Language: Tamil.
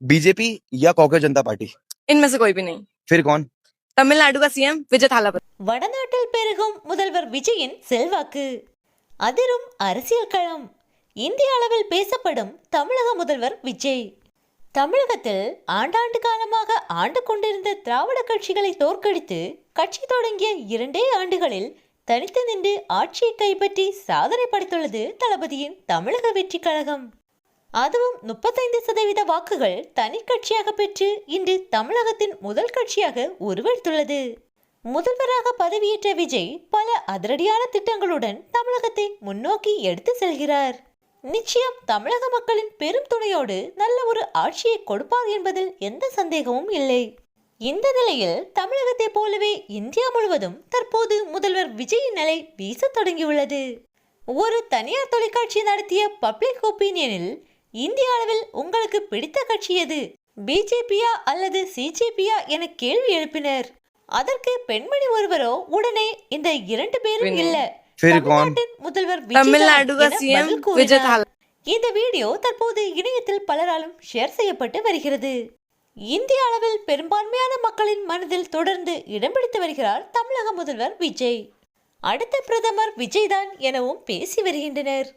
बीजेपी या कांग्रेस जनता पार्टी? इनमें से कोई भी नहीं। फिर कौन? तमिलनाडु का सीएम विजय थालापति। வடநாட்டில் பெருகும் முதல்வர் விஜயின் செல்வாக்கு. அதிரும் அரசியல் களம். இந்திய அளவில் பேசப்படும் தமிழக முதல்வர் விஜய். தமிழகத்தில் ஆண்டாண்டு காலமாக ஆண்டு கொண்டிருந்த திராவிட கட்சிகளை தோற்கடித்து கட்சி தொடங்கிய 2 ஆண்டுகளில் தனித்து நின்று ஆட்சியை கைப்பற்றி சாதனை படைத்துள்ளது தளபதியின் தமிழக வெற்றி கழகம். அதுவும் 35% வாக்குகள் தனி கட்சியாக பெற்று இன்று தமிழகத்தின் முதல் கட்சியாக உருவெடுத்துள்ளது. முதல்வராக பதவியேற்ற விஜய் பல அதிரடியான திட்டங்களுடன் தமிழகத்தை முன்னோக்கி எடுத்து செல்கிறார். நிச்சயம் தமிழக மக்களின் பெரும் துணையோடு நல்ல ஒரு ஆட்சியை கொடுப்பார் என்பதில் எந்த சந்தேகமும் இல்லை. இந்த நிலையில் தமிழகத்தை போலவே இந்தியா முழுவதும் தற்போது முதல்வர் விஜயின் நிலை வீச தொடங்கியுள்ளது. ஒரு தனியார் தொலைக்காட்சி நடத்திய பப்ளிக் ஒப்பீனியனில் இந்திய அளவில் உங்களுக்கு பிடித்த கட்சி எது, பிஜேபியா அல்லது சிஜேபியா என கேள்வி எழுப்பினர். அதற்கு பெண்மணி ஒருவரோ உடனே இந்த 2 பேரும் இல்ல, தமிழ்நாட்டின் முதல்வர் விஜய். இந்த வீடியோ தற்போது இணையத்தில் பலராலும் ஷேர் செய்யப்பட்டு வருகிறது. இந்திய அளவில் பெரும்பான்மையான மக்களின் மனதில் தொடர்ந்து இடம் பிடித்து வருகிறார் தமிழக முதல்வர் விஜய். அடுத்த பிரதமர் விஜய் தான் எனவும் பேசி வருகின்றனர்.